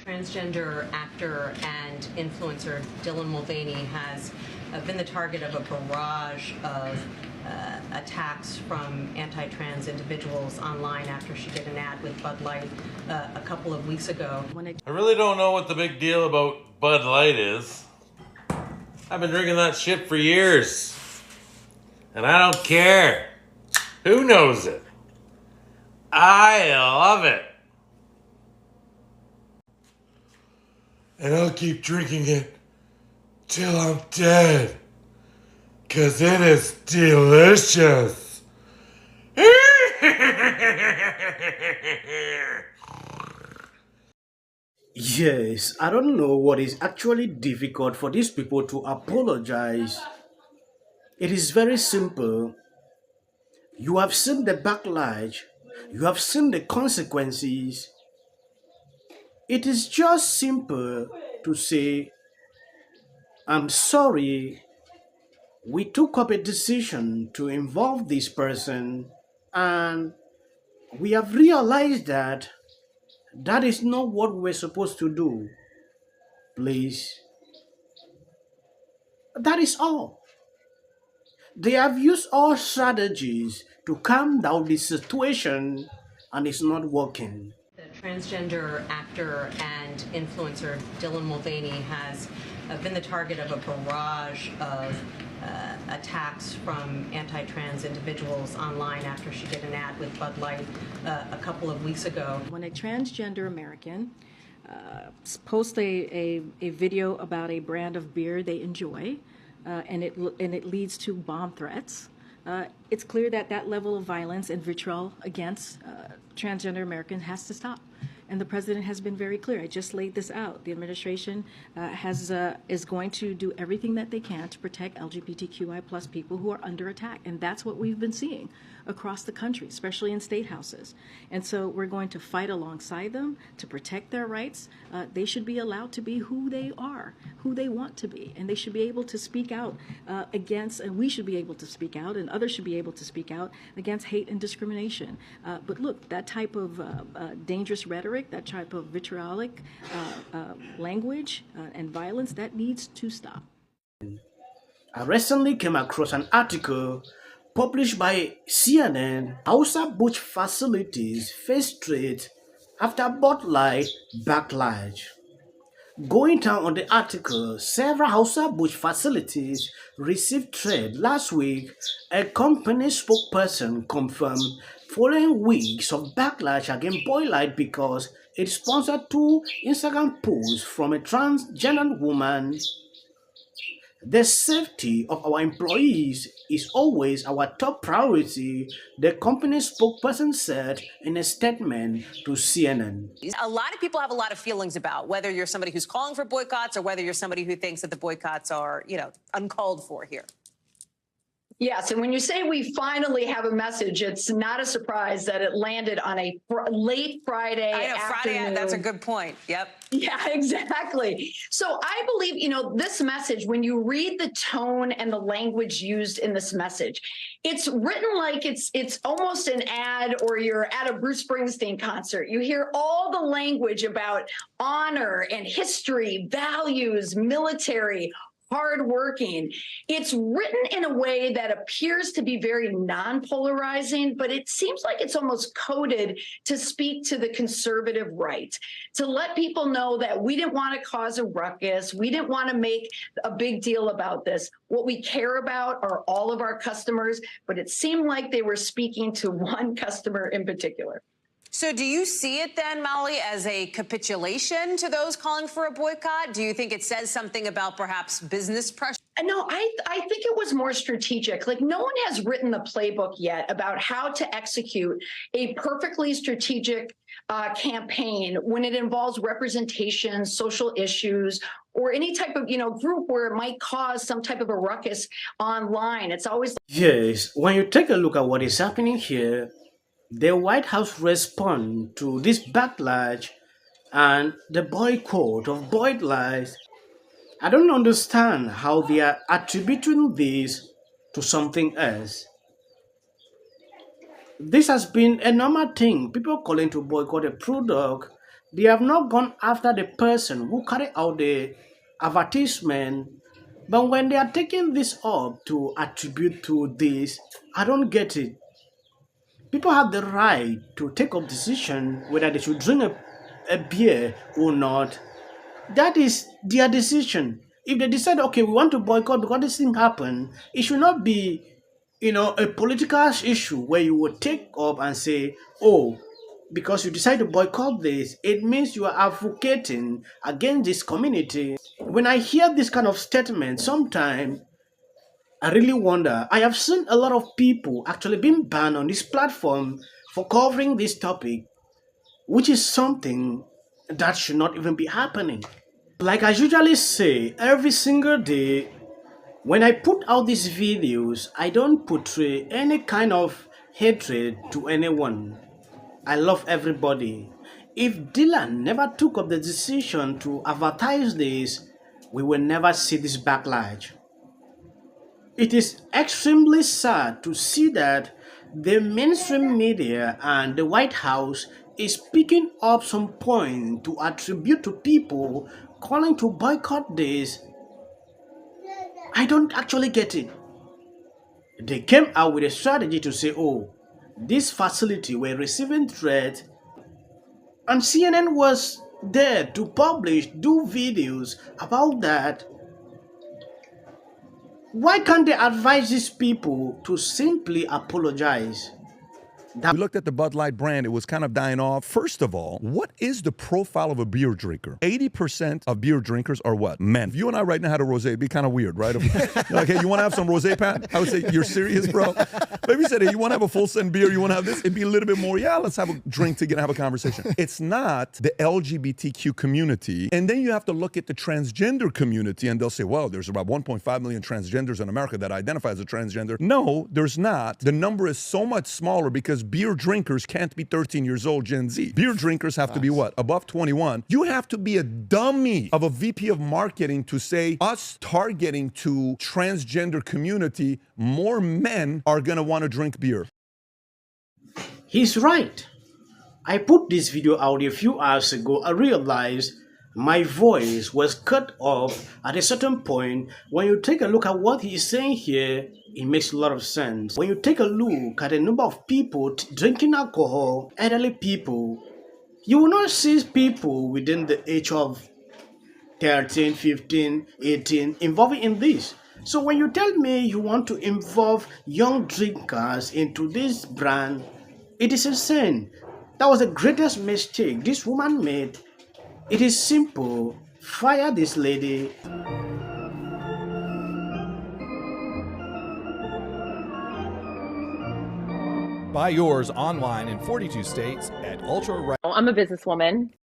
Transgender actor and influencer Dylan Mulvaney has been the target of a barrage of attacks from anti-trans individuals online after she did an ad with Bud Light a couple of weeks ago. I really don't know what the big deal about Bud Light is. I've been drinking that shit for years. And I don't care. Who knows it? I love it. And I'll keep drinking it till I'm dead. 'Cause it is delicious. Yes, I don't know what is actually difficult for these people to apologize. It is very simple. You have seen the backlash. You have seen the consequences. It is just simple to say, I'm sorry, we took up a decision to involve this person, and we have realized that that is not what we're supposed to do. Please. That is all. They have used all strategies to calm down the situation, and it's not working. The transgender actor and influencer Dylan Mulvaney has been the target of a barrage of attacks from anti-trans individuals online after she did an ad with Bud Light a couple of weeks ago. When a transgender American posts a video about a brand of beer they enjoy, and it leads to bomb threats, it's clear that that level of violence and vitriol against transgender Americans has to stop. And the president has been very clear. I just laid this out. The administration is going to do everything that they can to protect LGBTQI plus people who are under attack. And that's what we've been seeing across the country, especially in state houses. And so we're going to fight alongside them to protect their rights. They should be allowed to be who they are, who they want to be. And they should be able to speak out against, and we should be able to speak out, and others should be able to speak out against hate and discrimination. But look, that type of dangerous rhetoric, that type of vitriolic language and violence, that needs to stop. I recently came across an article published by CNN. Anheuser-Busch facilities face threat after Bud Light backlash. Going down on the article, several Anheuser-Busch facilities received threat last week. A company spokesperson confirmed following weeks of backlash against Bud Light because it sponsored two Instagram posts from a transgender woman. The safety of our employees is always our top priority, the company spokesperson said in a statement to CNN. A lot of people have a lot of feelings about whether you're somebody who's calling for boycotts or whether you're somebody who thinks that the boycotts are, uncalled for here. Yes, and when you say we finally have a message, it's not a surprise that it landed on a late Friday afternoon. Friday, that's a good point. Yep. Yeah, exactly. So I believe, this message, when you read the tone and the language used in this message, it's written like it's almost an ad or you're at a Bruce Springsteen concert. You hear all the language about honor and history, values, military, hardworking. It's written in a way that appears to be very non-polarizing, but it seems like it's almost coded to speak to the conservative right, to let people know that we didn't want to cause a ruckus. We didn't want to make a big deal about this. What we care about are all of our customers, but it seemed like they were speaking to one customer in particular. So do you see it then, Molly, as a capitulation to those calling for a boycott? Do you think it says something about perhaps business pressure? No, I think it was more strategic. Like, no one has written the playbook yet about how to execute a perfectly strategic campaign when it involves representation, social issues, or any type of, group where it might cause some type of a ruckus online. It's always... Yes, when you take a look at what is happening here, the White House respond to this backlash and the boycott of Bud Light. I don't understand how they are attributing this to something else. This has been a normal thing. People calling to boycott a product They have not gone after the person who carried out the advertisement. But when they are taking this up to attribute to this, I don't get it. People have the right to take up decision whether they should drink a beer or not. That is their decision. If they decide, okay, we want to boycott because this thing happened, it should not be, a political issue where you would take up and say, oh, because you decide to boycott this, it means you are advocating against this community. When I hear this kind of statement, sometimes I really wonder. I have seen a lot of people actually being banned on this platform for covering this topic, which is something that should not even be happening. Like I usually say, every single day, when I put out these videos, I don't portray any kind of hatred to anyone. I love everybody. If Dylan never took up the decision to advertise this, we will never see this backlash. It is extremely sad to see that the mainstream media and the White House is picking up some point to attribute to people calling to boycott this. I don't actually get it. They came out with a strategy to say, oh, this facility were receiving threats, and CNN was there to publish, do videos about that. Why can't they advise these people to simply apologize? We looked at the Bud Light brand. It was kind of dying off. First of all, what is the profile of a beer drinker? 80% of beer drinkers are what? Men. If you and I right now had a rosé, it'd be kind of weird, right? Like, hey, you want to have some rosé, Pat? I would say, you're serious, bro? Maybe you said, hey, you want to have a full send beer? You want to have this? It'd be a little bit more, yeah, let's have a drink together and have a conversation. It's not the LGBTQ community. And then you have to look at the transgender community, and they'll say, well, there's about 1.5 million transgenders in America that identify as a transgender. No, there's not. The number is so much smaller because beer drinkers can't be 13 years old, Gen Z. Beer drinkers have to be what? Above 21. You have to be a dummy of a VP of marketing to say us targeting to transgender community, more men are going to want to drink beer. He's right. I put this video out a few hours ago. I realized my voice was cut off at a certain point. When you take a look at what he is saying here, it makes a lot of sense. When you take a look at the number of people drinking alcohol, elderly people, you will not see people within the age of 13, 15, 18 involved in this. So when you tell me you want to involve young drinkers into this brand, it is insane. That was the greatest mistake this woman made. It is simple. Fire this lady. Buy yours online in 42 states at Ultra. I'm a businesswoman.